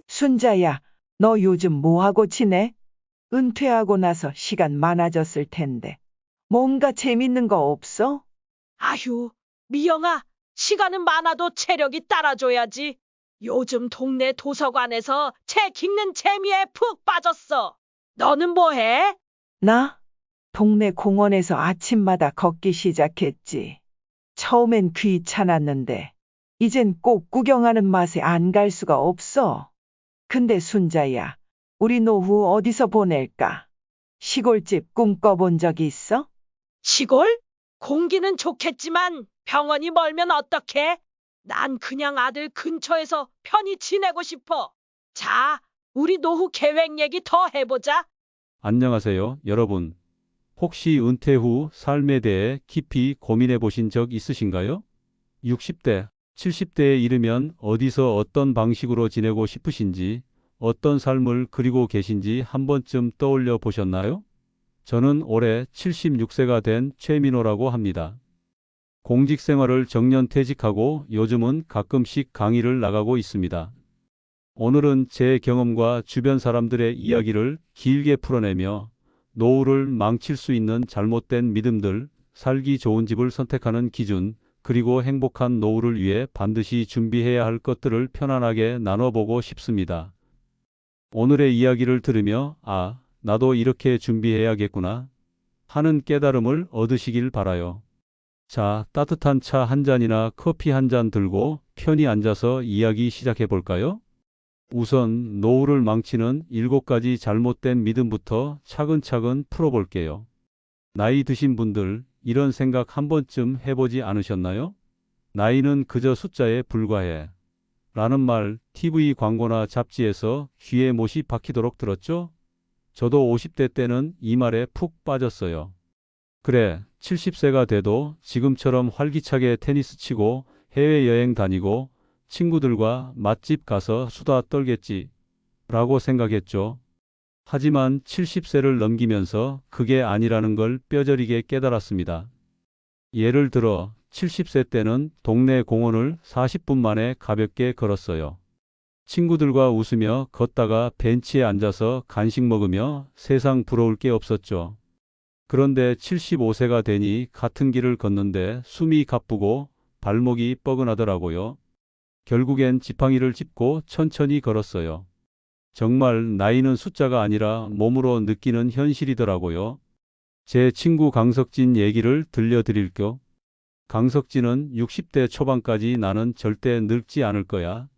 순자야, 너 요즘 뭐하고 지내? 은퇴하고 나서 시간 많아졌을 텐데. 뭔가 재밌는 거 없어? 아휴, 미영아, 시간은 많아도 체력이 따라줘야지. 요즘 동네 도서관에서 책 읽는 재미에 푹 빠졌어. 너는 뭐 해? 나? 동네 공원에서 아침마다 걷기 시작했지. 처음엔 귀찮았는데, 이젠 꼭 구경하는 맛에 안 갈 수가 없어. 근데 순자야, 우리 노후 어디서 보낼까? 시골집 꿈꿔본 적 있어? 시골? 공기는 좋겠지만 병원이 멀면 어떡해? 난 그냥 아들 근처에서 편히 지내고 싶어. 자, 우리 노후 계획 얘기 더 해보자. 안녕하세요, 여러분. 혹시 은퇴 후 삶에 대해 깊이 고민해 보신 적 있으신가요? 60대, 70대에 이르면 어디서 어떤 방식으로 지내고 싶으신지, 어떤 삶을 그리고 계신지 한 번쯤 떠올려 보셨나요? 저는 올해 76세가 된 최민호라고 합니다. 공직 생활을 정년 퇴직하고 요즘은 가끔씩 강의를 나가고 있습니다. 오늘은 제 경험과 주변 사람들의 이야기를 길게 풀어내며 노후를 망칠 수 있는 잘못된 믿음들, 살기 좋은 집을 선택하는 기준, 그리고 행복한 노후를 위해 반드시 준비해야 할 것들을 편안하게 나눠보고 싶습니다. 오늘의 이야기를 들으며 나도 이렇게 준비해야겠구나 하는 깨달음을 얻으시길 바라요. 자, 따뜻한 차 한 잔이나 커피 한 잔 들고 편히 앉아서 이야기 시작해 볼까요? 우선 노후를 망치는 7가지 잘못된 믿음부터 차근차근 풀어볼게요. 나이 드신 분들, 이런 생각 한 번쯤 해보지 않으셨나요? 나이는 그저 숫자에 불과해. 라는 말 TV 광고나 잡지에서 귀에 못이 박히도록 들었죠? 저도 50대 때는 이 말에 푹 빠졌어요. 그래, 70세가 돼도 지금처럼 활기차게 테니스 치고 해외여행 다니고 친구들과 맛집 가서 수다 떨겠지 라고 생각했죠. 하지만 70세를 넘기면서 그게 아니라는 걸 뼈저리게 깨달았습니다. 예를 들어 70세 때는 동네 공원을 40분 만에 가볍게 걸었어요. 친구들과 웃으며 걷다가 벤치에 앉아서 간식 먹으며 세상 부러울 게 없었죠. 그런데 75세가 되니 같은 길을 걷는데 숨이 가쁘고 발목이 뻐근하더라고요. 결국엔 지팡이를 짚고 천천히 걸었어요. 정말 나이는 숫자가 아니라 몸으로 느끼는 현실이더라고요. 제 친구 강석진 얘기를 들려드릴게요. 강석진은 60대 초반까지 나는 절대 늙지 않을 거야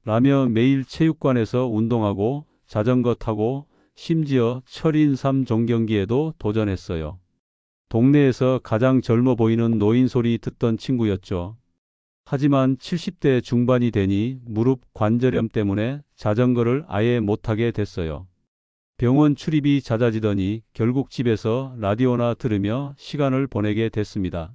라며 매일 체육관에서 운동하고 자전거 타고 심지어 철인 3종 경기에도 도전했어요. 동네에서 가장 젊어 보이는 노인 소리 듣던 친구였죠. 하지만 70대 중반이 되니 무릎 관절염 때문에 자전거를 아예 못하게 됐어요. 병원 출입이 잦아지더니 결국 집에서 라디오나 들으며 시간을 보내게 됐습니다.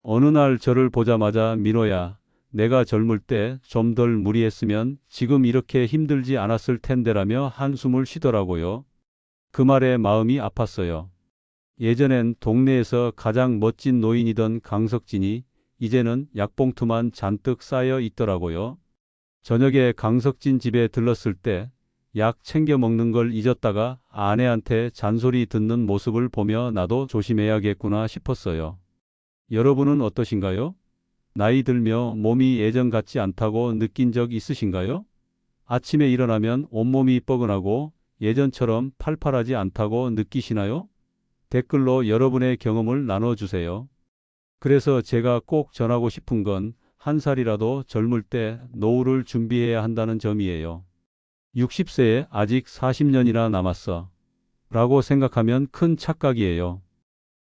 어느 날 저를 보자마자 민호야, 내가 젊을 때 좀 덜 무리했으면 지금 이렇게 힘들지 않았을 텐데라며 한숨을 쉬더라고요. 그 말에 마음이 아팠어요. 예전엔 동네에서 가장 멋진 노인이던 강석진이 이제는 약봉투만 잔뜩 쌓여 있더라고요. 저녁에 강석진 집에 들렀을 때 약 챙겨 먹는 걸 잊었다가 아내한테 잔소리 듣는 모습을 보며 나도 조심해야겠구나 싶었어요. 여러분은 어떠신가요? 나이 들며 몸이 예전 같지 않다고 느낀 적 있으신가요? 아침에 일어나면 온몸이 뻐근하고 예전처럼 팔팔하지 않다고 느끼시나요? 댓글로 여러분의 경험을 나눠주세요. 그래서 제가 꼭 전하고 싶은 건 한 살이라도 젊을 때 노후를 준비해야 한다는 점이에요. 60세에 아직 40년이나 남았어 라고 생각하면 큰 착각이에요.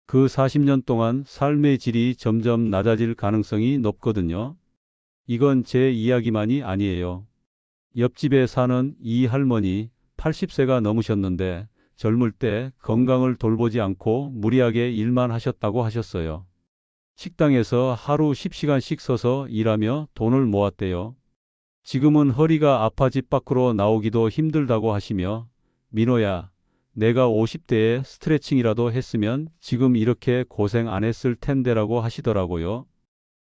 그 40년 동안 삶의 질이 점점 낮아질 가능성이 높거든요. 이건 제 이야기만이 아니에요. 옆집에 사는 이 할머니 80세가 넘으셨는데 젊을 때 건강을 돌보지 않고 무리하게 일만 하셨다고 하셨어요. 식당에서 하루 10시간씩 서서 일하며 돈을 모았대요. 지금은 허리가 아파 집 밖으로 나오기도 힘들다고 하시며 민호야, 내가 50대에 스트레칭이라도 했으면 지금 이렇게 고생 안 했을 텐데라고 하시더라고요.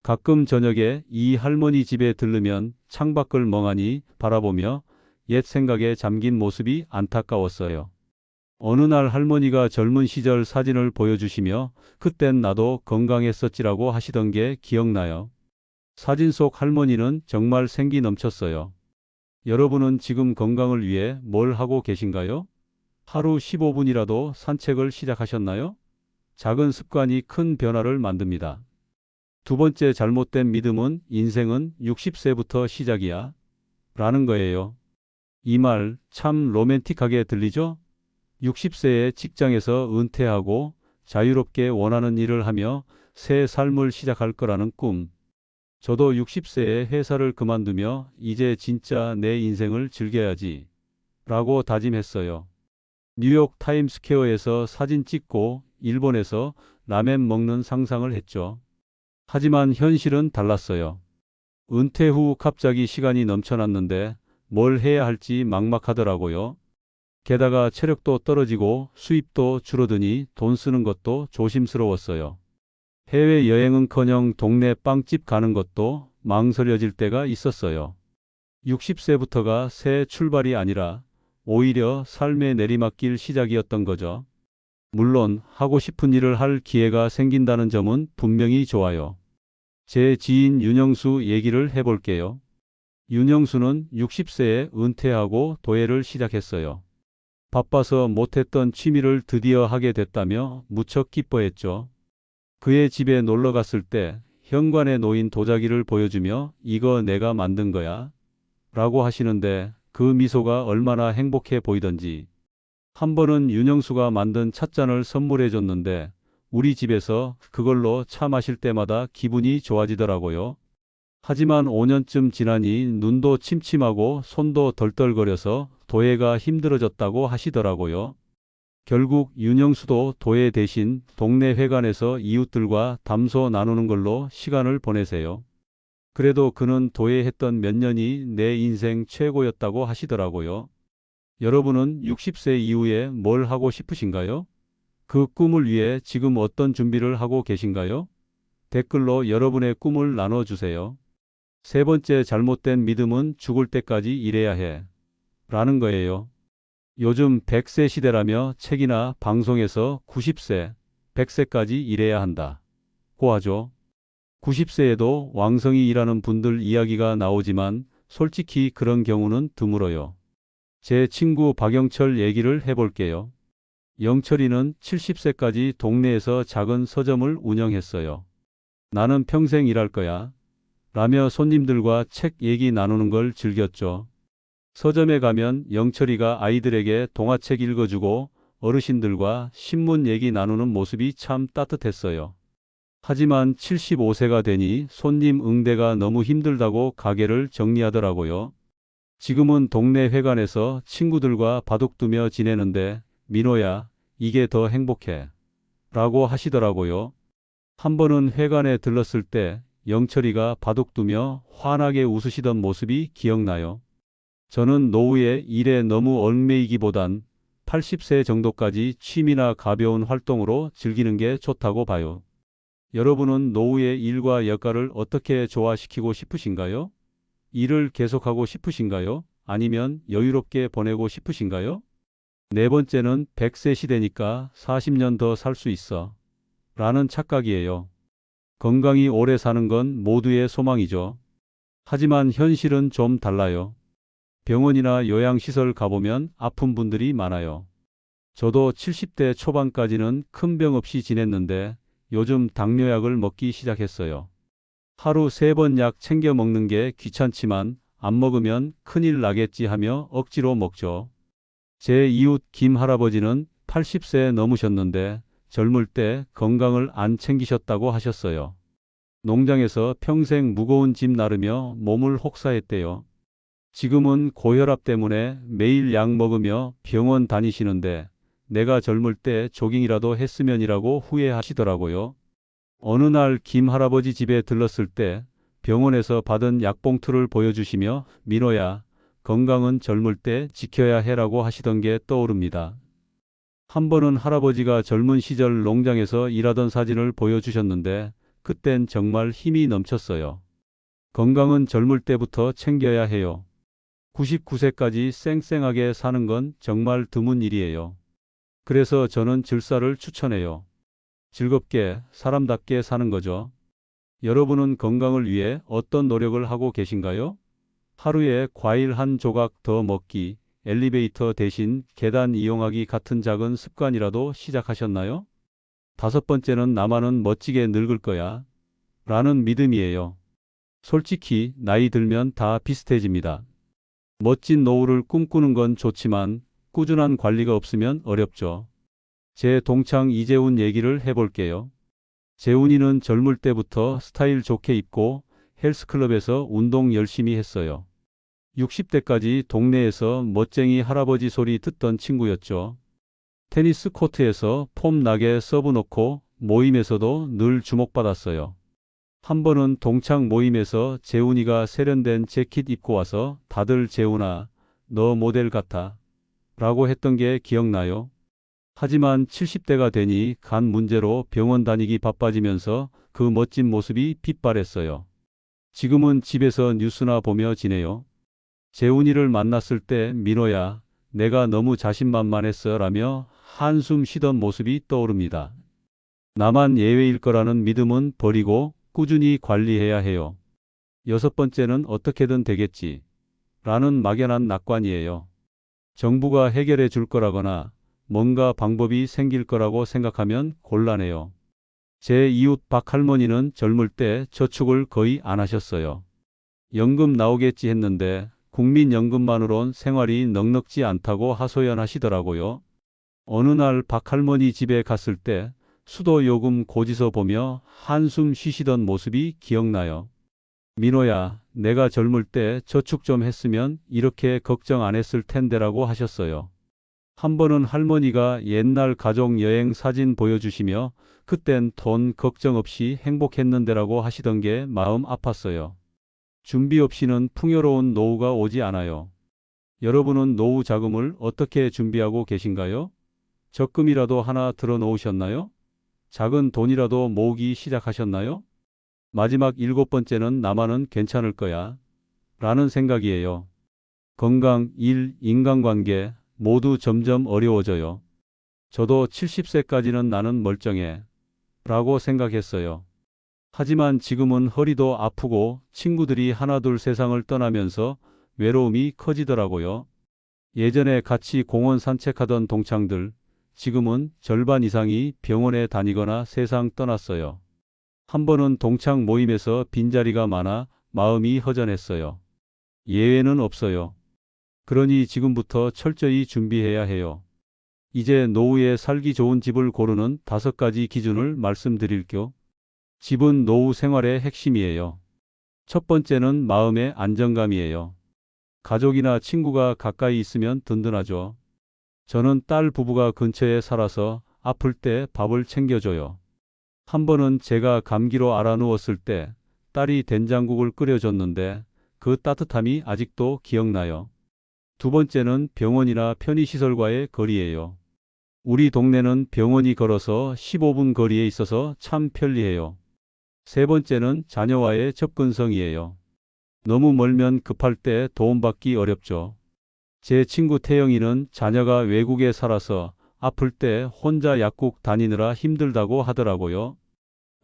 가끔 저녁에 이 할머니 집에 들르면 창밖을 멍하니 바라보며 옛 생각에 잠긴 모습이 안타까웠어요. 어느 날 할머니가 젊은 시절 사진을 보여주시며 그땐 나도 건강했었지라고 하시던 게 기억나요. 사진 속 할머니는 정말 생기 넘쳤어요. 여러분은 지금 건강을 위해 뭘 하고 계신가요? 하루 15분이라도 산책을 시작하셨나요? 작은 습관이 큰 변화를 만듭니다. 두 번째 잘못된 믿음은 인생은 60세부터 시작이야. 라는 거예요. 이 말 참 로맨틱하게 들리죠? 60세에 직장에서 은퇴하고 자유롭게 원하는 일을 하며 새 삶을 시작할 거라는 꿈. 저도 60세에 회사를 그만두며 이제 진짜 내 인생을 즐겨야지 라고 다짐했어요. 뉴욕 타임스퀘어에서 사진 찍고 일본에서 라멘 먹는 상상을 했죠. 하지만 현실은 달랐어요. 은퇴 후 갑자기 시간이 넘쳐났는데 뭘 해야 할지 막막하더라고요. 게다가 체력도 떨어지고 수입도 줄어드니 돈 쓰는 것도 조심스러웠어요. 해외여행은커녕 동네 빵집 가는 것도 망설여질 때가 있었어요. 60세부터가 새 출발이 아니라 오히려 삶의 내리막길 시작이었던 거죠. 물론 하고 싶은 일을 할 기회가 생긴다는 점은 분명히 좋아요. 제 지인 윤영수 얘기를 해볼게요. 윤영수는 60세에 은퇴하고 도예를 시작했어요. 바빠서 못했던 취미를 드디어 하게 됐다며 무척 기뻐했죠. 그의 집에 놀러 갔을 때 현관에 놓인 도자기를 보여주며 이거 내가 만든 거야 라고 하시는데 그 미소가 얼마나 행복해 보이던지. 한 번은 윤영수가 만든 찻잔을 선물해 줬는데 우리 집에서 그걸로 차 마실 때마다 기분이 좋아지더라고요. 하지만 5년쯤 지나니 눈도 침침하고 손도 덜덜거려서 도예가 힘들어졌다고 하시더라고요. 결국 윤영수도 도예 대신 동네 회관에서 이웃들과 담소 나누는 걸로 시간을 보내세요. 그래도 그는 도예했던 몇 년이 내 인생 최고였다고 하시더라고요. 여러분은 60세 이후에 뭘 하고 싶으신가요? 그 꿈을 위해 지금 어떤 준비를 하고 계신가요? 댓글로 여러분의 꿈을 나눠주세요. 세 번째 잘못된 믿음은 죽을 때까지 일해야 해. 라는 거예요. 요즘 100세 시대라며 책이나 방송에서 90세, 100세까지 일해야 한다. 고 하죠. 90세에도 왕성히 일하는 분들 이야기가 나오지만 솔직히 그런 경우는 드물어요. 제 친구 박영철 얘기를 해볼게요. 영철이는 70세까지 동네에서 작은 서점을 운영했어요. 나는 평생 일할 거야. 라며 손님들과 책 얘기 나누는 걸 즐겼죠. 서점에 가면 영철이가 아이들에게 동화책 읽어주고 어르신들과 신문 얘기 나누는 모습이 참 따뜻했어요. 하지만 75세가 되니 손님 응대가 너무 힘들다고 가게를 정리하더라고요. 지금은 동네 회관에서 친구들과 바둑두며 지내는데 민호야, 이게 더 행복해. 라고 하시더라고요. 한 번은 회관에 들렀을 때 영철이가 바둑두며 환하게 웃으시던 모습이 기억나요. 저는 노후에 일에 너무 얽매이기보단 80세 정도까지 취미나 가벼운 활동으로 즐기는 게 좋다고 봐요. 여러분은 노후의 일과 여가를 어떻게 조화시키고 싶으신가요? 일을 계속하고 싶으신가요? 아니면 여유롭게 보내고 싶으신가요? 네 번째는 100세 시대니까 40년 더 살 수 있어. 라는 착각이에요. 건강히 오래 사는 건 모두의 소망이죠. 하지만 현실은 좀 달라요. 병원이나 요양시설 가보면 아픈 분들이 많아요. 저도 70대 초반까지는 큰 병 없이 지냈는데 요즘 당뇨약을 먹기 시작했어요. 하루 3번 약 챙겨 먹는 게 귀찮지만 안 먹으면 큰일 나겠지 하며 억지로 먹죠. 제 이웃 김 할아버지는 80세 넘으셨는데 젊을 때 건강을 안 챙기셨다고 하셨어요. 농장에서 평생 무거운 짐 나르며 몸을 혹사했대요. 지금은 고혈압 때문에 매일 약 먹으며 병원 다니시는데 내가 젊을 때 조깅이라도 했으면이라고 후회하시더라고요. 어느 날 김 할아버지 집에 들렀을 때 병원에서 받은 약봉투를 보여주시며 민호야, 건강은 젊을 때 지켜야 해라고 하시던 게 떠오릅니다. 한 번은 할아버지가 젊은 시절 농장에서 일하던 사진을 보여주셨는데 그땐 정말 힘이 넘쳤어요. 건강은 젊을 때부터 챙겨야 해요. 99세까지 쌩쌩하게 사는 건 정말 드문 일이에요. 그래서 저는 질사를 추천해요. 즐겁게, 사람답게 사는 거죠. 여러분은 건강을 위해 어떤 노력을 하고 계신가요? 하루에 과일 한 조각 더 먹기, 엘리베이터 대신 계단 이용하기 같은 작은 습관이라도 시작하셨나요? 다섯 번째는 나만은 멋지게 늙을 거야. 라는 믿음이에요. 솔직히 나이 들면 다 비슷해집니다. 멋진 노후를 꿈꾸는 건 좋지만 꾸준한 관리가 없으면 어렵죠. 제 동창 이재훈 얘기를 해볼게요. 재훈이는 젊을 때부터 스타일 좋게 입고 헬스클럽에서 운동 열심히 했어요. 60대까지 동네에서 멋쟁이 할아버지 소리 듣던 친구였죠. 테니스 코트에서 폼 나게 서브 넣고 모임에서도 늘 주목받았어요. 한 번은 동창 모임에서 재훈이가 세련된 재킷 입고 와서 다들 재훈아, 너 모델 같아. 라고 했던 게 기억나요? 하지만 70대가 되니 간 문제로 병원 다니기 바빠지면서 그 멋진 모습이 빛발했어요. 지금은 집에서 뉴스나 보며 지내요. 재훈이를 만났을 때 민호야, 내가 너무 자신만만했어 라며 한숨 쉬던 모습이 떠오릅니다. 나만 예외일 거라는 믿음은 버리고 꾸준히 관리해야 해요. 여섯 번째는 어떻게든 되겠지. 라는 막연한 낙관이에요. 정부가 해결해 줄 거라거나 뭔가 방법이 생길 거라고 생각하면 곤란해요. 제 이웃 박할머니는 젊을 때 저축을 거의 안 하셨어요. 연금 나오겠지 했는데 국민연금만으론 생활이 넉넉지 않다고 하소연하시더라고요. 어느 날 박할머니 집에 갔을 때 수도 요금 고지서 보며 한숨 쉬시던 모습이 기억나요. 민호야, 내가 젊을 때 저축 좀 했으면 이렇게 걱정 안 했을 텐데라고 하셨어요. 한 번은 할머니가 옛날 가족 여행 사진 보여주시며 그땐 돈 걱정 없이 행복했는데라고 하시던 게 마음 아팠어요. 준비 없이는 풍요로운 노후가 오지 않아요. 여러분은 노후 자금을 어떻게 준비하고 계신가요? 적금이라도 하나 들어 놓으셨나요? 작은 돈이라도 모으기 시작하셨나요? 마지막 일곱 번째는 나만은 괜찮을 거야. 라는 생각이에요. 건강, 일, 인간관계 모두 점점 어려워져요. 저도 70세까지는 나는 멀쩡해. 라고 생각했어요. 하지만 지금은 허리도 아프고 친구들이 하나둘 세상을 떠나면서 외로움이 커지더라고요. 예전에 같이 공원 산책하던 동창들, 지금은 절반 이상이 병원에 다니거나 세상 떠났어요. 한 번은 동창 모임에서 빈자리가 많아 마음이 허전했어요. 예외는 없어요. 그러니 지금부터 철저히 준비해야 해요. 이제 노후에 살기 좋은 집을 고르는 5가지 기준을 말씀드릴게요. 집은 노후 생활의 핵심이에요. 첫 번째는 마음의 안정감이에요. 가족이나 친구가 가까이 있으면 든든하죠. 저는 딸 부부가 근처에 살아서 아플 때 밥을 챙겨줘요. 한 번은 제가 감기로 알아누웠을 때 딸이 된장국을 끓여줬는데 그 따뜻함이 아직도 기억나요. 두 번째는 병원이나 편의시설과의 거리예요. 우리 동네는 병원이 걸어서 15분 거리에 있어서 참 편리해요. 세 번째는 자녀와의 접근성이에요. 너무 멀면 급할 때 도움받기 어렵죠. 제 친구 태영이는 자녀가 외국에 살아서 아플 때 혼자 약국 다니느라 힘들다고 하더라고요.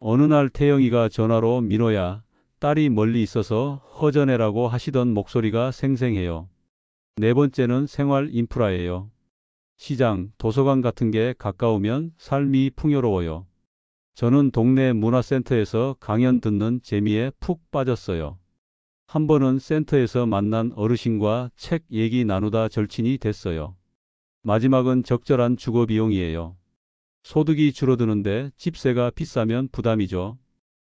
어느 날 태영이가 전화로 민호야, 딸이 멀리 있어서 허전해라고 하시던 목소리가 생생해요. 네 번째는 생활 인프라예요. 시장, 도서관 같은 게 가까우면 삶이 풍요로워요. 저는 동네 문화센터에서 강연 듣는 재미에 푹 빠졌어요. 한 번은 센터에서 만난 어르신과 책 얘기 나누다 절친이 됐어요. 마지막은 적절한 주거 비용이에요. 소득이 줄어드는데 집세가 비싸면 부담이죠.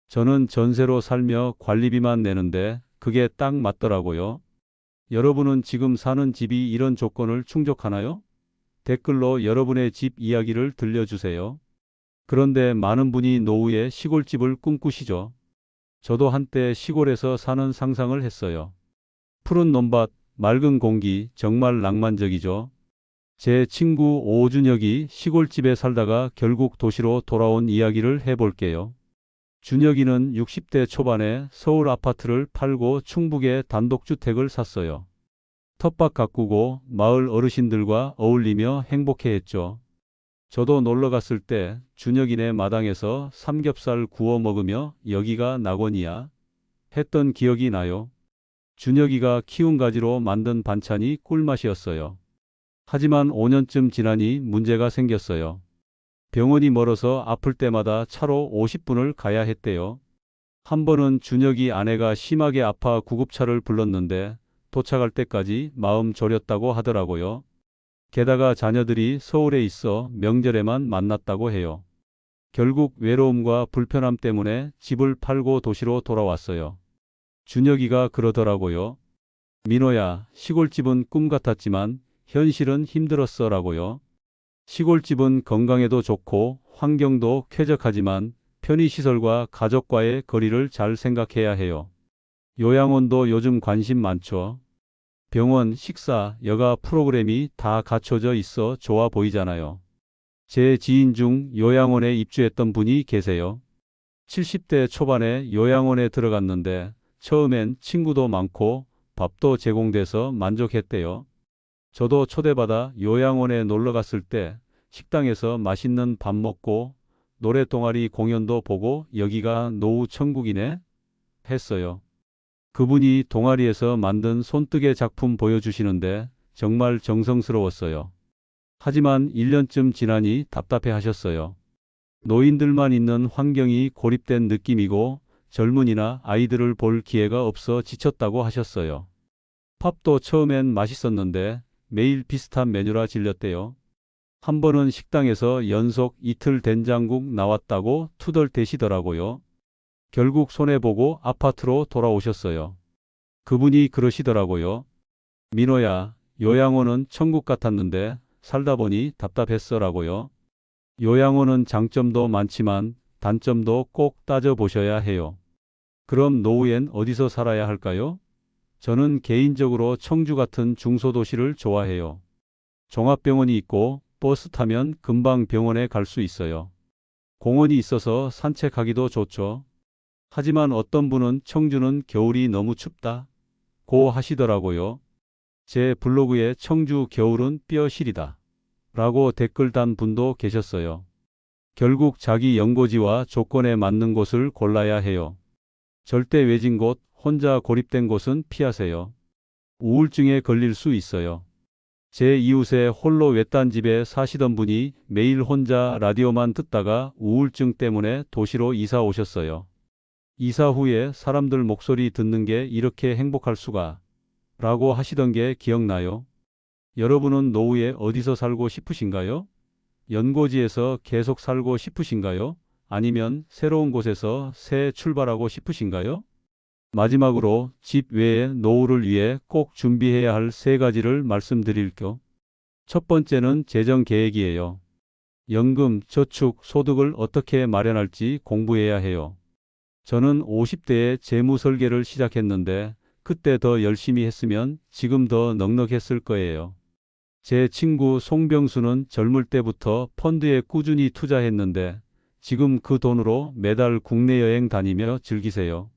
저는 전세로 살며 관리비만 내는데 그게 딱 맞더라고요. 여러분은 지금 사는 집이 이런 조건을 충족하나요? 댓글로 여러분의 집 이야기를 들려주세요. 그런데 많은 분이 노후에 시골집을 꿈꾸시죠. 저도 한때 시골에서 사는 상상을 했어요. 푸른 논밭, 맑은 공기, 정말 낭만적이죠. 제 친구 오준혁이 시골집에 살다가 결국 도시로 돌아온 이야기를 해볼게요. 준혁이는 60대 초반에 서울 아파트를 팔고 충북에 단독주택을 샀어요. 텃밭 가꾸고 마을 어르신들과 어울리며 행복해했죠. 저도 놀러 갔을 때 준혁이네 마당에서 삼겹살 구워 먹으며 여기가 낙원이야 했던 기억이 나요. 준혁이가 키운 가지로 만든 반찬이 꿀맛이었어요. 하지만 5년쯤 지나니 문제가 생겼어요. 병원이 멀어서 아플 때마다 차로 50분을 가야 했대요. 한 번은 준혁이 아내가 심하게 아파 구급차를 불렀는데 도착할 때까지 마음 졸였다고 하더라고요. 게다가 자녀들이 서울에 있어 명절에만 만났다고 해요. 결국 외로움과 불편함 때문에 집을 팔고 도시로 돌아왔어요. 준혁이가 그러더라고요. 민호야, 시골집은 꿈 같았지만 현실은 힘들었어라고요. 시골집은 건강에도 좋고 환경도 쾌적하지만 편의시설과 가족과의 거리를 잘 생각해야 해요. 요양원도 요즘 관심 많죠. 병원, 식사, 여가 프로그램이 다 갖춰져 있어 좋아 보이잖아요. 제 지인 중 요양원에 입주했던 분이 계세요. 70대 초반에 요양원에 들어갔는데 처음엔 친구도 많고 밥도 제공돼서 만족했대요. 저도 초대받아 요양원에 놀러 갔을 때 식당에서 맛있는 밥 먹고 노래 동아리 공연도 보고 여기가 노후 천국이네 했어요. 그분이 동아리에서 만든 손뜨개 작품 보여주시는데 정말 정성스러웠어요. 하지만 1년쯤 지나니 답답해 하셨어요. 노인들만 있는 환경이 고립된 느낌이고 젊은이나 아이들을 볼 기회가 없어 지쳤다고 하셨어요. 팝도 처음엔 맛있었는데 매일 비슷한 메뉴라 질렸대요. 한 번은 식당에서 연속 이틀 된장국 나왔다고 투덜대시더라고요. 결국 손해보고 아파트로 돌아오셨어요. 그분이 그러시더라고요. 민호야, 요양원은 천국 같았는데 살다 보니 답답했어라고요. 요양원은 장점도 많지만 단점도 꼭 따져보셔야 해요. 그럼 노후엔 어디서 살아야 할까요? 저는 개인적으로 청주 같은 중소도시를 좋아해요. 종합병원이 있고 버스 타면 금방 병원에 갈 수 있어요. 공원이 있어서 산책하기도 좋죠. 하지만 어떤 분은 청주는 겨울이 너무 춥다 고 하시더라고요. 제 블로그에 청주 겨울은 뼈 시리다 라고 댓글 단 분도 계셨어요. 결국 자기 연고지와 조건에 맞는 곳을 골라야 해요. 절대 외진 곳, 혼자 고립된 곳은 피하세요. 우울증에 걸릴 수 있어요. 제 이웃에 홀로 외딴 집에 사시던 분이 매일 혼자 라디오만 듣다가 우울증 때문에 도시로 이사 오셨어요. 이사 후에 사람들 목소리 듣는 게 이렇게 행복할 수가 라고 하시던 게 기억나요. 여러분은 노후에 어디서 살고 싶으신가요? 연고지에서 계속 살고 싶으신가요? 아니면 새로운 곳에서 새 출발하고 싶으신가요? 마지막으로 집 외에 노후를 위해 꼭 준비해야 할 3가지를 말씀드릴게요. 첫 번째는 재정 계획이에요. 연금, 저축, 소득을 어떻게 마련할지 공부해야 해요. 저는 50대에 재무 설계를 시작했는데 그때 더 열심히 했으면 지금 더 넉넉했을 거예요. 제 친구 송병수는 젊을 때부터 펀드에 꾸준히 투자했는데 지금 그 돈으로 매달 국내 여행 다니며 즐기세요.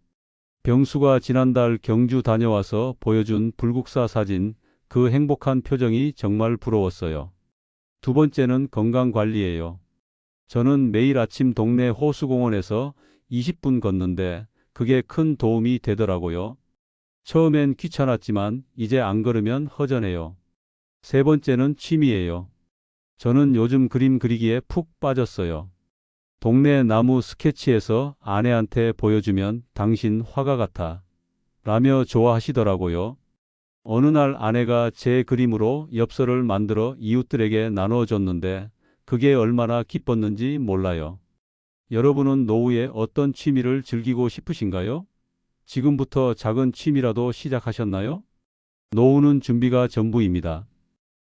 병수가 지난달 경주 다녀와서 보여준 불국사 사진, 그 행복한 표정이 정말 부러웠어요. 두 번째는 건강 관리예요. 저는 매일 아침 동네 호수공원에서 20분 걷는데 그게 큰 도움이 되더라고요. 처음엔 귀찮았지만 이제 안 걸으면 허전해요. 세 번째는 취미예요. 저는 요즘 그림 그리기에 푹 빠졌어요. 동네 나무 스케치해서 아내한테 보여주면 당신 화가 같아 라며 좋아하시더라고요. 어느 날 아내가 제 그림으로 엽서를 만들어 이웃들에게 나눠줬는데 그게 얼마나 기뻤는지 몰라요. 여러분은 노후에 어떤 취미를 즐기고 싶으신가요? 지금부터 작은 취미라도 시작하셨나요? 노후는 준비가 전부입니다.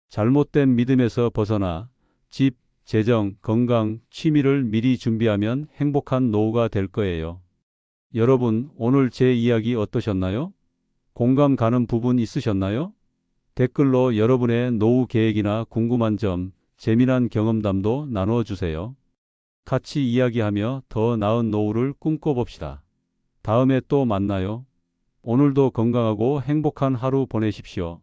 잘못된 믿음에서 벗어나 집, 재정, 건강, 취미를 미리 준비하면 행복한 노후가 될 거예요. 여러분, 오늘 제 이야기 어떠셨나요? 공감 가는 부분 있으셨나요? 댓글로 여러분의 노후 계획이나 궁금한 점, 재미난 경험담도 나누어 주세요. 같이 이야기하며 더 나은 노후를 꿈꿔봅시다. 다음에 또 만나요. 오늘도 건강하고 행복한 하루 보내십시오.